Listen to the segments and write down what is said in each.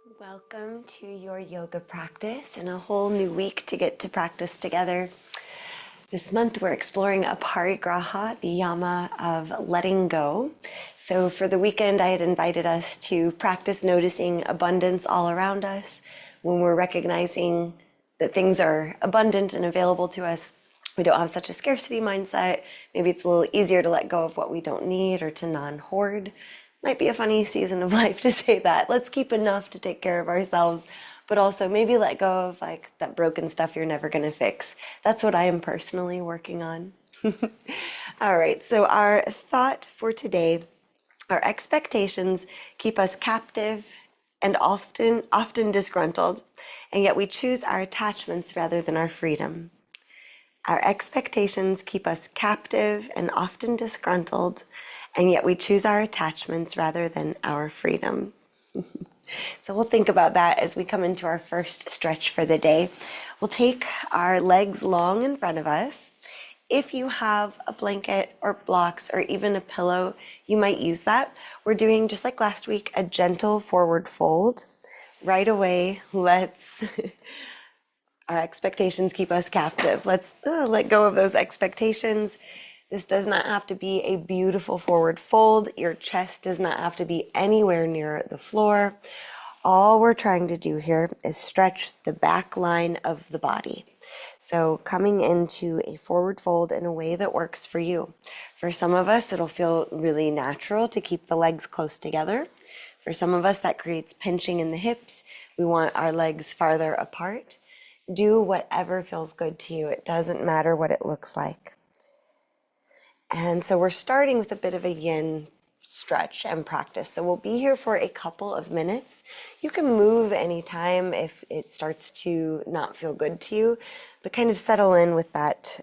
Welcome to your yoga practice and a whole new week to get to practice together. This month we're exploring Aparigraha, the yama of letting go. So for the weekend I had invited us to practice noticing abundance all around us. When we're recognizing that things are abundant and available to us, we don't have such a scarcity mindset. Maybe it's a little easier to let go of what we don't need or to non-hoard. Might be a funny season of life to say that. Let's keep enough to take care of ourselves, but also maybe let go of like that broken stuff you're never going to fix. That's what I am personally working on. All right, so our thought for today, our expectations keep us captive and often disgruntled, and yet we choose our attachments rather than our freedom. Our expectations keep us captive and often disgruntled, and yet we choose our attachments rather than our freedom. So we'll think about that as we come into our first stretch for the day. We'll take our legs long in front of us. If you have a blanket or blocks or even a pillow, you might use that. We're doing, just like last week, a gentle forward fold. Right away, let's our expectations keep us captive. Let's let go of those expectations. This does not have to be a beautiful forward fold. Your chest does not have to be anywhere near the floor. All we're trying to do here is stretch the back line of the body. So coming into a forward fold in a way that works for you. For some of us, it'll feel really natural to keep the legs close together. For some of us, that creates pinching in the hips. We want our legs farther apart. Do whatever feels good to you. It doesn't matter what it looks like. And so we're starting with a bit of a yin stretch and practice. So we'll be here for a couple of minutes. You can move anytime if it starts to not feel good to you, but kind of settle in with that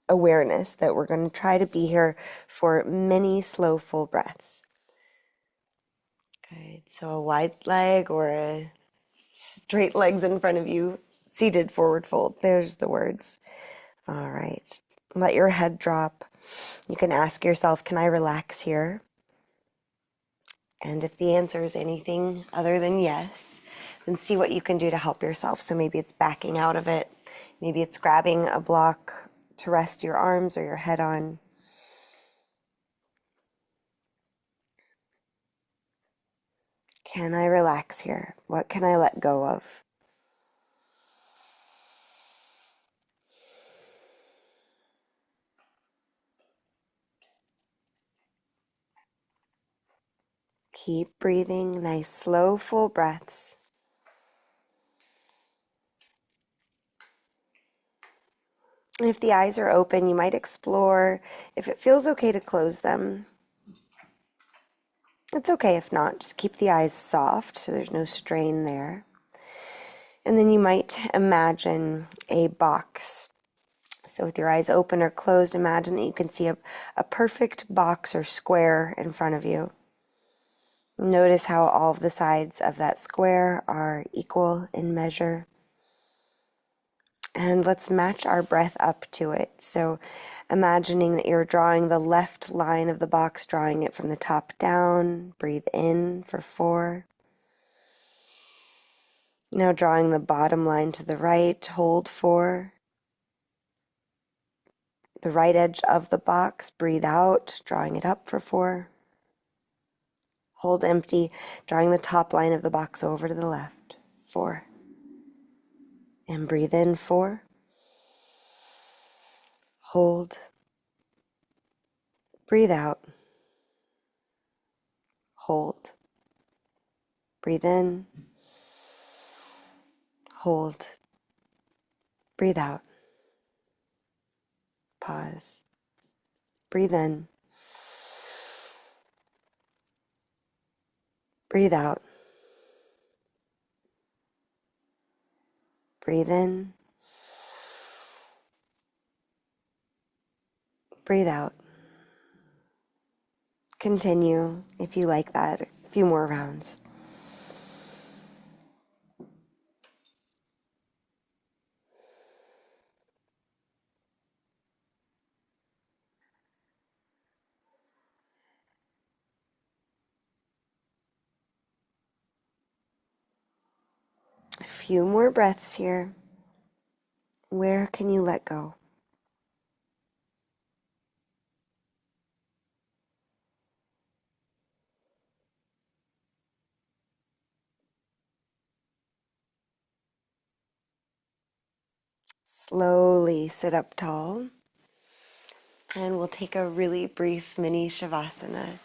awareness that we're going to try to be here for many slow, full breaths. Good. So a wide leg or a straight legs in front of you, seated forward fold. There's the words. All right. Let your head drop. You can ask yourself, can I relax here? And if the answer is anything other than yes, then see what you can do to help yourself. So maybe it's backing out of it. Maybe it's grabbing a block to rest your arms or your head on. Can I relax here? What can I let go of? Keep breathing, nice, slow, full breaths. And if the eyes are open, you might explore if it feels okay to close them. It's okay if not, just keep the eyes soft so there's no strain there. And then you might imagine a box. So with your eyes open or closed, imagine that you can see a perfect box or square in front of you. Notice how all of the sides of that square are equal in measure. And let's match our breath up to it. So imagining that you're drawing the left line of the box, drawing it from the top down. Breathe in for 4. Now drawing the bottom line to the right, hold 4. The right edge of the box, breathe out, drawing it up for 4. Hold empty, drawing the top line of the box over to the left, 4. And breathe in 4. Hold. Breathe out. Hold. Breathe in. Hold. Breathe out. Pause. Breathe in. Breathe out. Breathe in. Breathe out. Continue if you like that, a few more rounds. few more breaths here. Where can you let go? Slowly sit up tall, and we'll take a really brief mini Shavasana.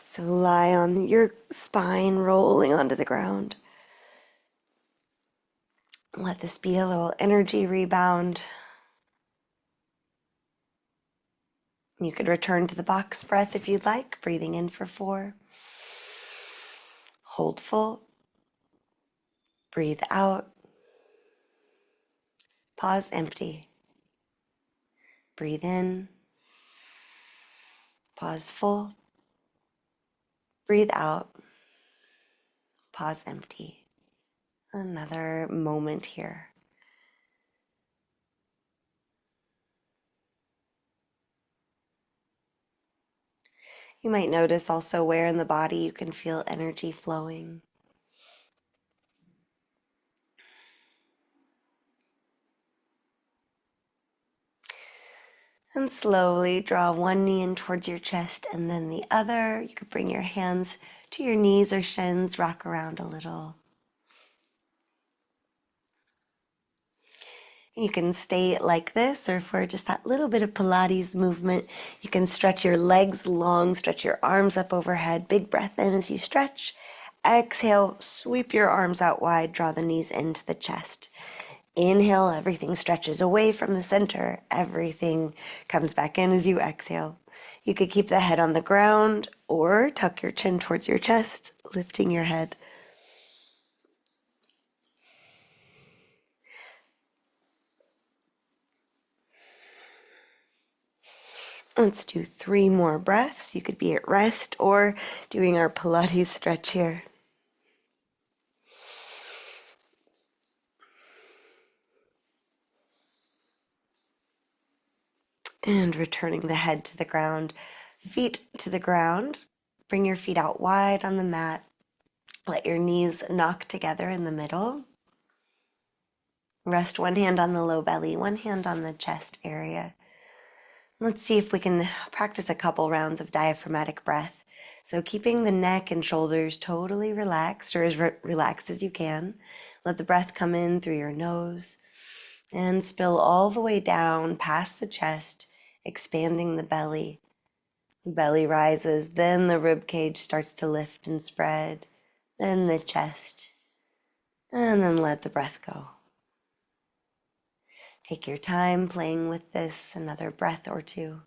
So lie on your spine, rolling onto the ground. Let this be a little energy rebound. You could return to the box breath if you'd like, breathing in for 4. Hold full. Breathe out. Pause empty. Breathe in. Pause full. Breathe out. Pause empty. Another moment here. You might notice also where in the body you can feel energy flowing. And slowly draw one knee in towards your chest and then the other. You could bring your hands to your knees or shins, rock around a little. You can stay like this, or for just that little bit of Pilates movement, you can stretch your legs long, stretch your arms up overhead. Big breath in as you stretch. Exhale, sweep your arms out wide, draw the knees into the chest. Inhale, everything stretches away from the center. Everything comes back in as you exhale. You could keep the head on the ground or tuck your chin towards your chest, lifting your head. Let's do 3 more breaths. You could be at rest or doing our Pilates stretch here. And returning the head to the ground, feet to the ground. Bring your feet out wide on the mat. Let your knees knock together in the middle. Rest one hand on the low belly, one hand on the chest area. Let's see if we can practice a couple rounds of diaphragmatic breath. So keeping the neck and shoulders totally relaxed, or as relaxed as you can. Let the breath come in through your nose and spill all the way down past the chest, expanding the belly. The belly rises, then the rib cage starts to lift and spread, then the chest, and then let the breath go. Take your time playing with this, another breath or 2.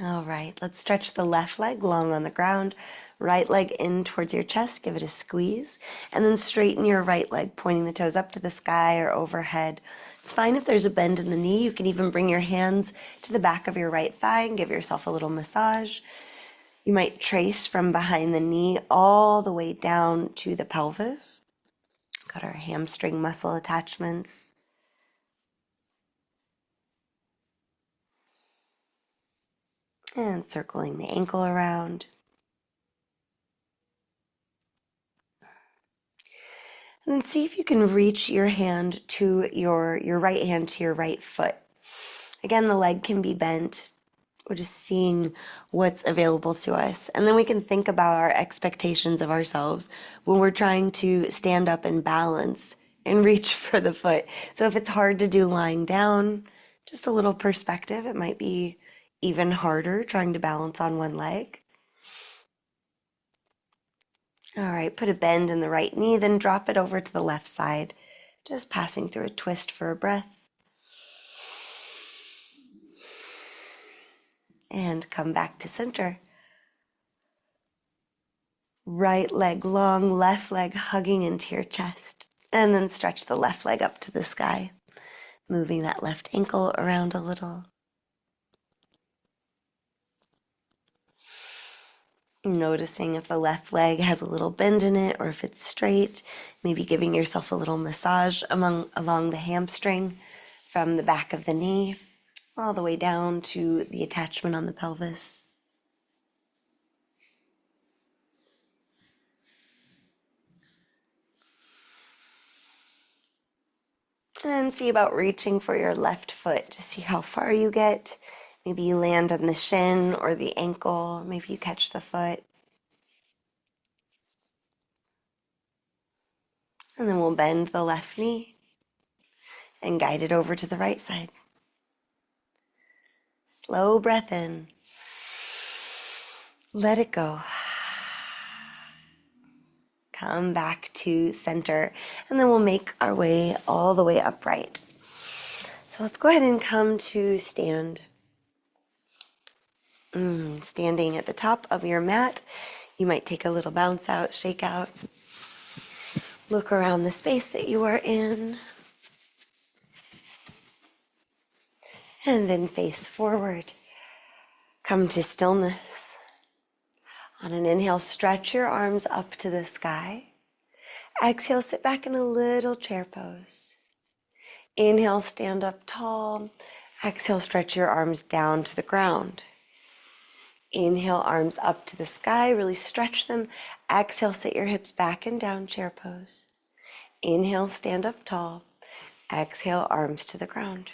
All right, let's stretch the left leg long on the ground, right leg in towards your chest, give it a squeeze, and then straighten your right leg, pointing the toes up to the sky or overhead. It's fine if there's a bend in the knee. You can even bring your hands to the back of your right thigh and give yourself a little massage. You might trace from behind the knee all the way down to the pelvis. Got our hamstring muscle attachments. And circling the ankle around. And then see if you can reach your hand to your right hand to your right foot. Again, the leg can be bent. We're just seeing what's available to us. And then we can think about our expectations of ourselves when we're trying to stand up and balance and reach for the foot. So if it's hard to do lying down, just a little perspective, it might be even harder trying to balance on one leg. All right, put a bend in the right knee, then drop it over to the left side, just passing through a twist for a breath. And come back to center. Right leg long, left leg hugging into your chest. And then stretch the left leg up to the sky, moving that left ankle around a little. Noticing if the left leg has a little bend in it or if it's straight. Maybe giving yourself a little massage along the hamstring from the back of the knee all the way down to the attachment on the pelvis. And see about reaching for your left foot to see how far you get. Maybe you land on the shin or the ankle. Maybe you catch the foot. And then we'll bend the left knee and guide it over to the right side. Slow breath in. Let it go. Come back to center, and then we'll make our way all the way upright. So let's go ahead and come to stand. Standing at the top of your mat, you might take a little bounce out, shake out. Look around the space that you are in. And then face forward. Come to stillness. On an inhale, stretch your arms up to the sky. Exhale, sit back in a little chair pose. Inhale, stand up tall. Exhale, stretch your arms down to the ground. Inhale, arms up to the sky, really stretch them. Exhale, sit your hips back and down, chair pose. Inhale, stand up tall. Exhale, arms to the ground.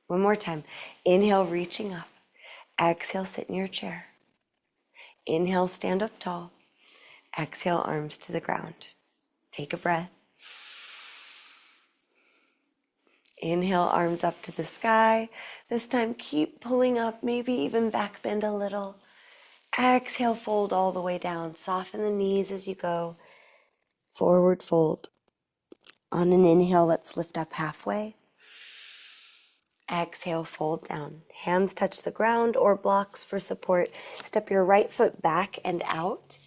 One more time. Inhale, reaching up. Exhale, sit in your chair. Inhale, stand up tall. Exhale, arms to the ground. Take a breath. Inhale, arms up to the sky. This time, keep pulling up, maybe even back bend a little. Exhale, fold all the way down. Soften the knees as you go. Forward fold. On an inhale, let's lift up halfway. Exhale, fold down. Hands touch the ground or blocks for support. Step your right foot back and out.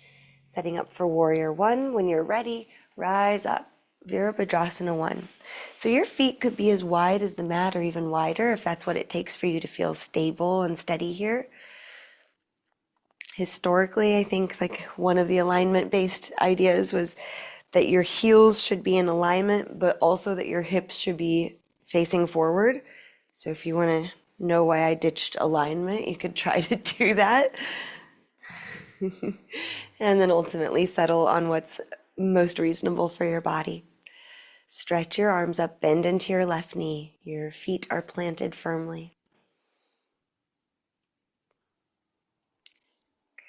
Setting up for warrior one. When you're ready, rise up. Virabhadrasana 1. So your feet could be as wide as the mat or even wider if that's what it takes for you to feel stable and steady here. Historically, I think like one of the alignment-based ideas was that your heels should be in alignment, but also that your hips should be facing forward. So if you want to know why I ditched alignment, you could try to do that. And then ultimately settle on what's most reasonable for your body. Stretch your arms up, bend into your left knee. Your feet are planted firmly.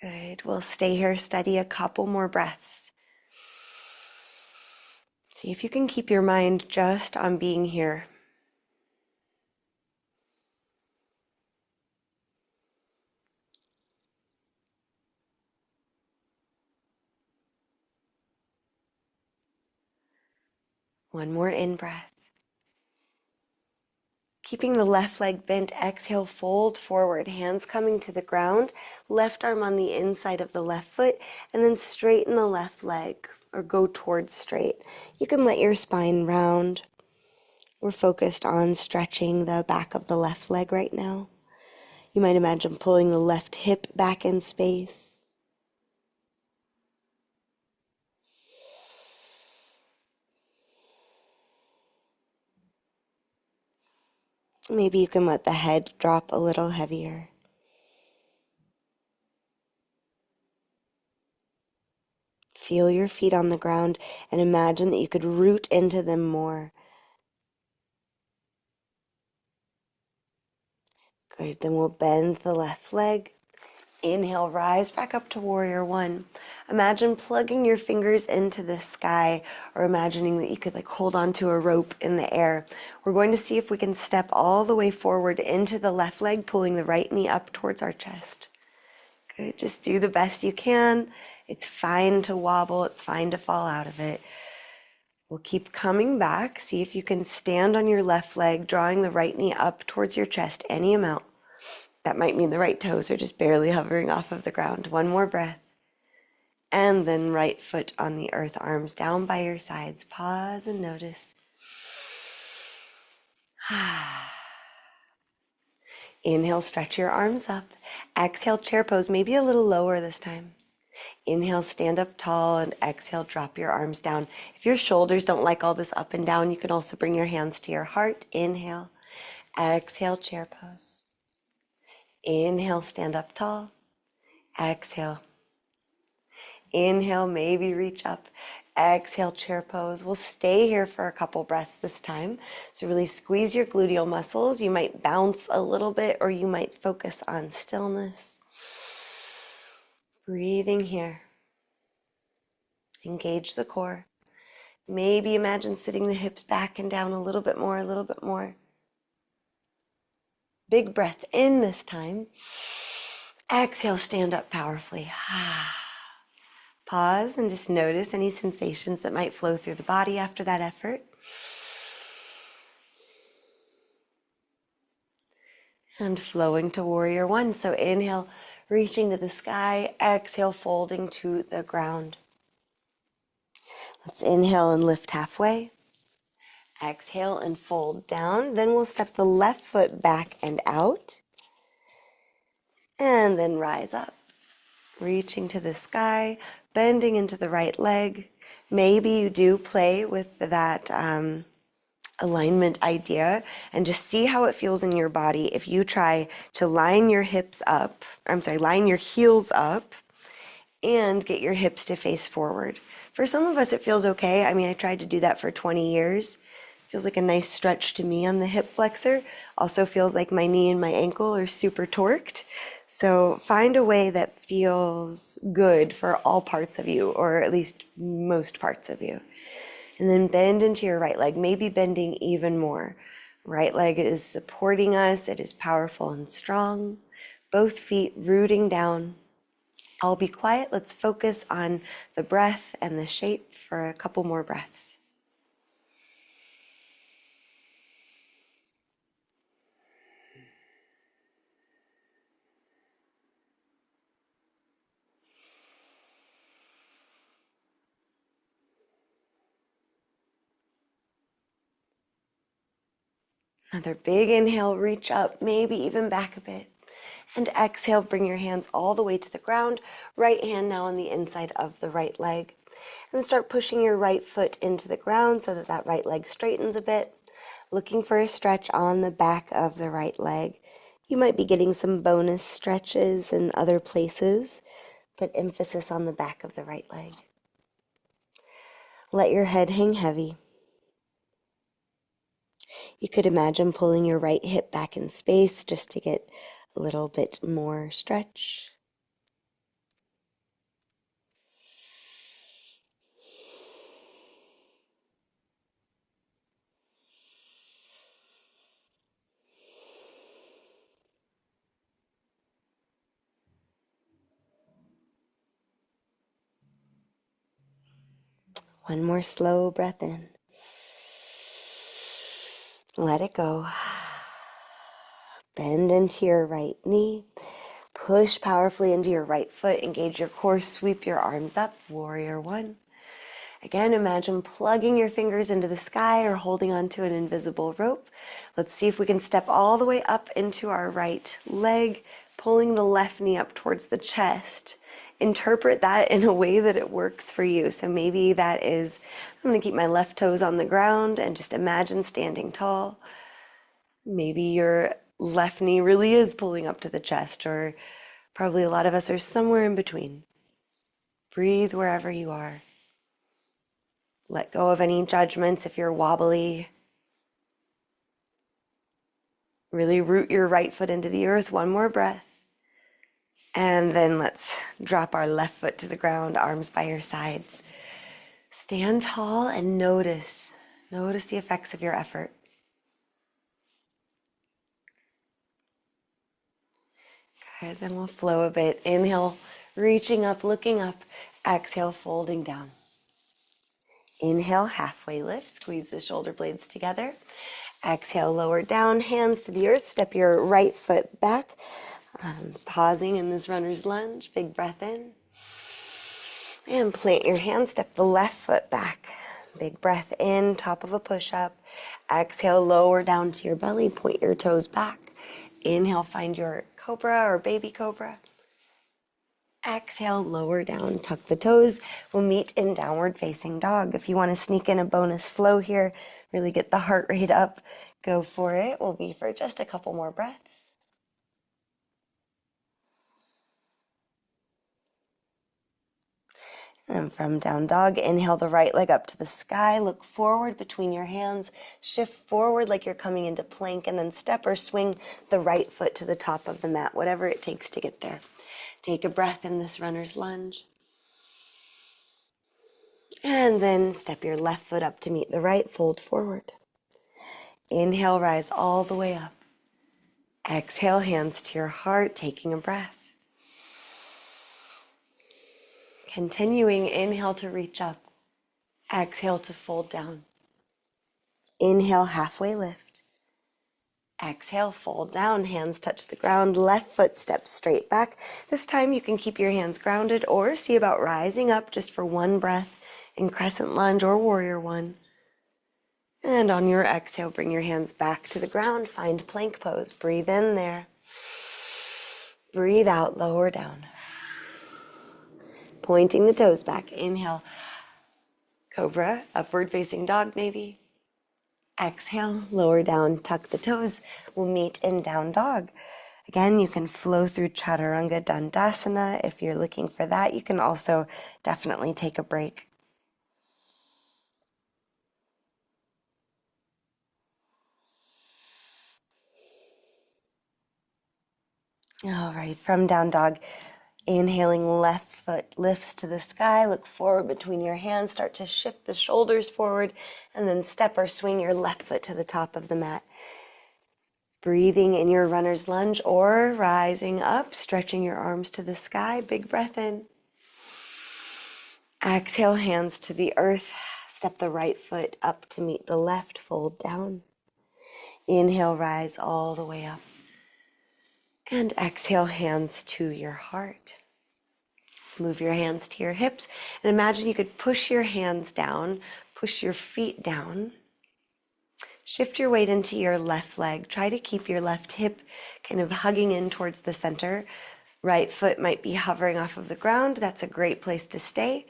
Good. We'll stay here, steady a couple more breaths. See if you can keep your mind just on being here. One more in-breath. Keeping the left leg bent, exhale, fold forward, hands coming to the ground, left arm on the inside of the left foot, and then straighten the left leg or go towards straight. You can let your spine round. We're focused on stretching the back of the left leg right now. You might imagine pulling the left hip back in space. Maybe you can let the head drop a little heavier. Feel your feet on the ground and imagine that you could root into them more. Good, then we'll bend the left leg. Inhale, rise back up to warrior one. Imagine plugging your fingers into the sky or imagining that you could hold onto a rope in the air. We're going to see if we can step all the way forward into the left leg, pulling the right knee up towards our chest. Good, just do the best you can. It's fine to wobble, it's fine to fall out of it. We'll keep coming back. See if you can stand on your left leg, drawing the right knee up towards your chest, any amount. That might mean the right toes are just barely hovering off of the ground. One more breath. And then right foot on the earth, arms down by your sides. Pause and notice. Inhale, stretch your arms up. Exhale, chair pose, maybe a little lower this time. Inhale, stand up tall, and exhale, drop your arms down. If your shoulders don't like all this up and down, you can also bring your hands to your heart. Inhale, exhale, chair pose. Inhale, stand up tall. Exhale. Inhale, maybe reach up. Exhale, chair pose. We'll stay here for a couple breaths this time. So really squeeze your gluteal muscles. You might bounce a little bit, or you might focus on stillness. Breathing here. Engage the core. Maybe imagine sitting the hips back and down a little bit more, a little bit more. Big breath in this time. Exhale, stand up powerfully. Pause and just notice any sensations that might flow through the body after that effort. And flowing to warrior one. So inhale, reaching to the sky. Exhale, folding to the ground. Let's inhale and lift halfway. Exhale and fold down. Then we'll step the left foot back and out. And then rise up. Reaching to the sky, bending into the right leg. Maybe you do play with that alignment idea and just see how it feels in your body if you try to line your heels up and get your hips to face forward. For some of us, it feels okay. I mean, I tried to do that for 20 years. Feels like a nice stretch to me on the hip flexor. Also feels like my knee and my ankle are super torqued. So find a way that feels good for all parts of you, or at least most parts of you. And then bend into your right leg, maybe bending even more. Right leg is supporting us. It is powerful and strong. Both feet rooting down. I'll be quiet. Let's focus on the breath and the shape for a couple more breaths. Another big inhale, reach up, maybe even back a bit. And exhale, bring your hands all the way to the ground. Right hand now on the inside of the right leg. And start pushing your right foot into the ground so that that right leg straightens a bit. Looking for a stretch on the back of the right leg. You might be getting some bonus stretches in other places, but emphasis on the back of the right leg. Let your head hang heavy. You could imagine pulling your right hip back in space just to get a little bit more stretch. One more slow breath in. Let it go. Bend into your right knee. Push powerfully into your right foot. Engage your core. Sweep your arms up. Warrior one. Again, imagine plugging your fingers into the sky or holding onto an invisible rope. Let's see if we can step all the way up into our right leg, pulling the left knee up towards the chest. Interpret that in a way that it works for you. So maybe that is, I'm going to keep my left toes on the ground and just imagine standing tall. Maybe your left knee really is pulling up to the chest, or probably a lot of us are somewhere in between. Breathe wherever you are. Let go of any judgments if you're wobbly. Really root your right foot into the earth. One more breath. And then let's drop our left foot to the ground, arms by your sides. Stand tall and notice. Notice the effects of your effort. Good, then we'll flow a bit. Inhale, reaching up, looking up. Exhale, folding down. Inhale, halfway lift. Squeeze the shoulder blades together. Exhale, lower down, hands to the earth. Step your right foot back. Pausing in this runner's lunge. Big breath in. And plant your hands. Step the left foot back. Big breath in, top of a push-up. Exhale, lower down to your belly. Point your toes back. Inhale, find your cobra or baby cobra. Exhale, lower down, tuck the toes. We'll meet in downward facing dog. If you want to sneak in a bonus flow here, really get the heart rate up, go for it. We'll be for just a couple more breaths. And from down dog, inhale the right leg up to the sky, look forward between your hands, shift forward like you're coming into plank, and then step or swing the right foot to the top of the mat, whatever it takes to get there. Take a breath in this runner's lunge. And then step your left foot up to meet the right, fold forward. Inhale, rise all the way up. Exhale, hands to your heart, taking a breath. Continuing, inhale to reach up. Exhale to fold down. Inhale, halfway lift. Exhale, fold down, hands touch the ground, left foot steps straight back. This time you can keep your hands grounded or see about rising up just for one breath in crescent lunge or warrior one. And on your exhale, bring your hands back to the ground, find plank pose. Breathe in there. Breathe out, lower down. Pointing the toes back, inhale. Cobra, upward facing dog maybe. Exhale, lower down, tuck the toes. We'll meet in down dog. Again, you can flow through Chaturanga Dandasana. If you're looking for that, you can also definitely take a break. All right, from down dog, inhaling, left foot lifts to the sky, look forward between your hands, start to shift the shoulders forward, and then step or swing your left foot to the top of the mat. Breathing in your runner's lunge or rising up, stretching your arms to the sky, big breath in. Exhale, hands to the earth, step the right foot up to meet the left, fold down. Inhale, rise all the way up. And exhale, hands to your heart. Move your hands to your hips and imagine you could push your hands down, push your feet down. Shift your weight into your left leg. Try to keep your left hip kind of hugging in towards the center. Right foot might be hovering off of the ground. That's a great place to stay.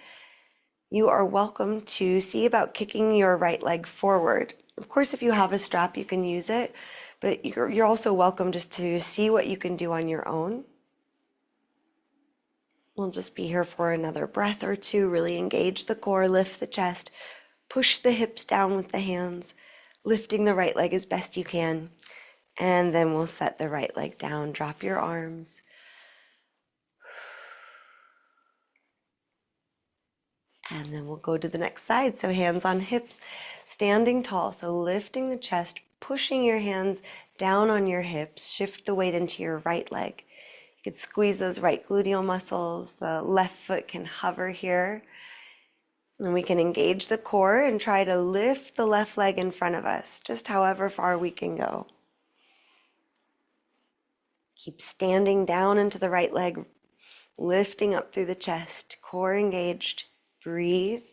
You are welcome to see about kicking your right leg forward. Of course, if you have a strap, you can use it, but you're also welcome just to see what you can do on your own. We'll just be here for another breath or two. Really engage the core, lift the chest, push the hips down with the hands, lifting the right leg as best you can. And then we'll set the right leg down, drop your arms. And then we'll go to the next side. So hands on hips, standing tall. So lifting the chest, pushing your hands down on your hips, shift the weight into your right leg. You could squeeze those right gluteal muscles. The left foot can hover here. And we can engage the core and try to lift the left leg in front of us, just however far we can go. Keep standing down into the right leg, lifting up through the chest, core engaged. Breathe,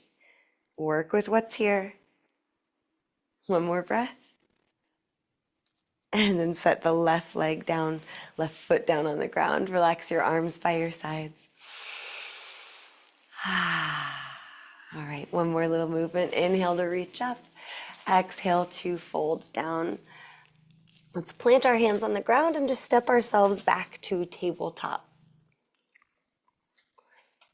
work with what's here. One more breath. And then set the left leg down, left foot down on the ground. Relax your arms by your sides. All right, one more little movement. Inhale to reach up. Exhale to fold down. Let's plant our hands on the ground and just step ourselves back to tabletop.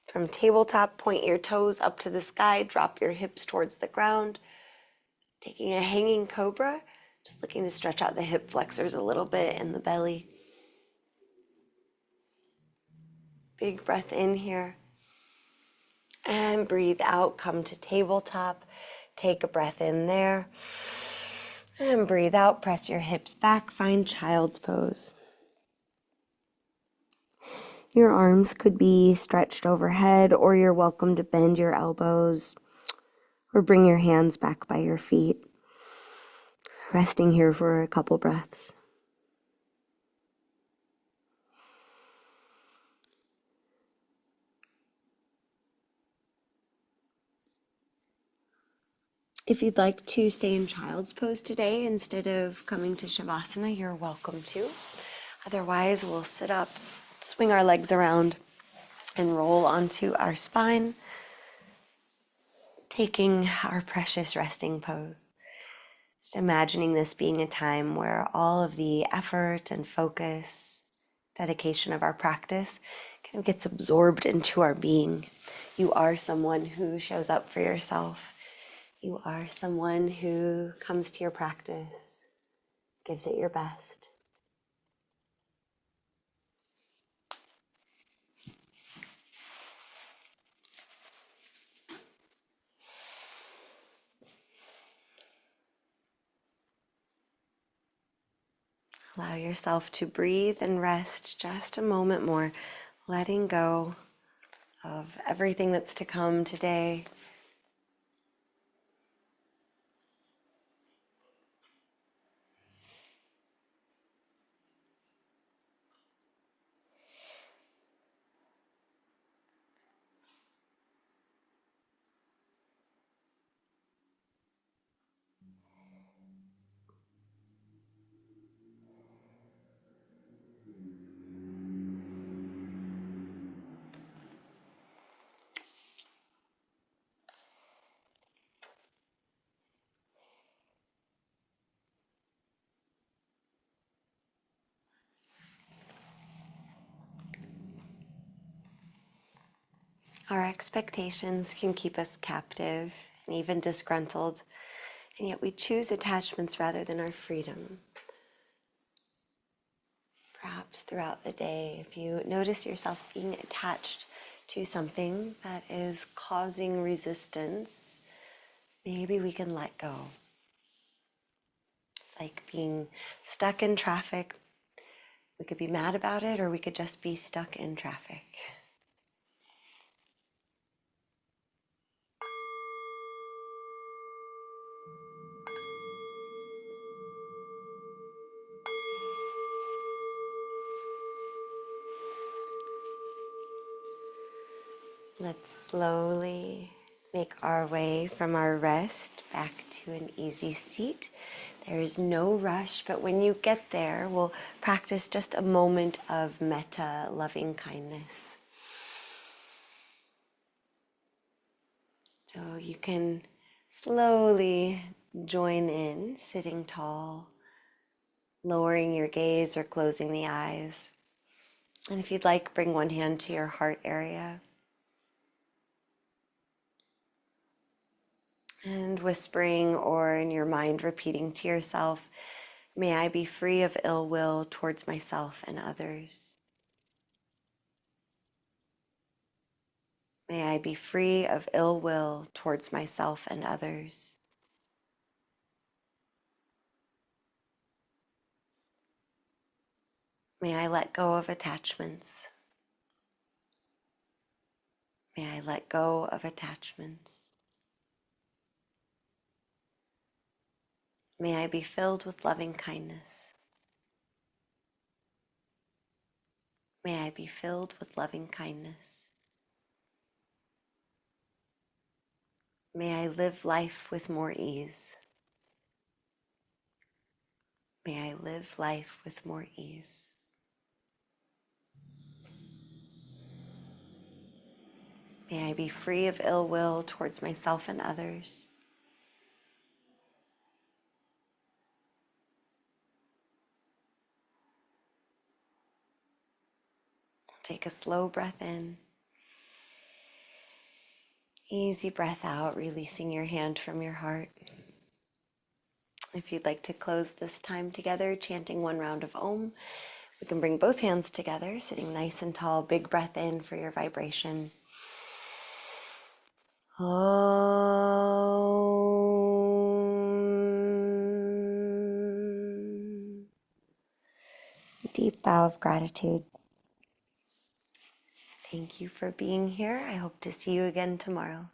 From tabletop, point your toes up to the sky, drop your hips towards the ground. Taking a hanging cobra, just looking to stretch out the hip flexors a little bit in the belly. Big breath in here. And breathe out, come to tabletop. Take a breath in there. And breathe out, press your hips back, find child's pose. Your arms could be stretched overhead, or you're welcome to bend your elbows or bring your hands back by your feet. Resting here for a couple breaths. If you'd like to stay in child's pose today instead of coming to Shavasana, you're welcome to. Otherwise, we'll sit up, swing our legs around, and roll onto our spine, taking our precious resting pose. Just imagining this being a time where all of the effort and focus, dedication of our practice kind of gets absorbed into our being. You are someone who shows up for yourself. You are someone who comes to your practice, gives it your best. Allow yourself to breathe and rest just a moment more, letting go of everything that's to come today. Our expectations can keep us captive and even disgruntled, and yet we choose attachments rather than our freedom. Perhaps throughout the day, if you notice yourself being attached to something that is causing resistance, maybe we can let go. It's like being stuck in traffic. We could be mad about it, or we could just be stuck in traffic. Let's slowly make our way from our rest back to an easy seat. There is no rush, but when you get there, we'll practice just a moment of metta, loving kindness. So you can slowly join in, sitting tall, lowering your gaze or closing the eyes. And if you'd like, bring one hand to your heart area. And whispering or in your mind repeating to yourself, may I be free of ill will towards myself and others. May I be free of ill will towards myself and others. May I let go of attachments. May I let go of attachments. May I be filled with loving kindness. May I be filled with loving kindness. May I live life with more ease. May I live life with more ease. May I be free of ill will towards myself and others. Take a slow breath in. Easy breath out, releasing your hand from your heart. If you'd like to close this time together, chanting one round of Om, we can bring both hands together, sitting nice and tall. Big breath in for your vibration. Om. Deep bow of gratitude. Thank you for being here. I hope to see you again tomorrow.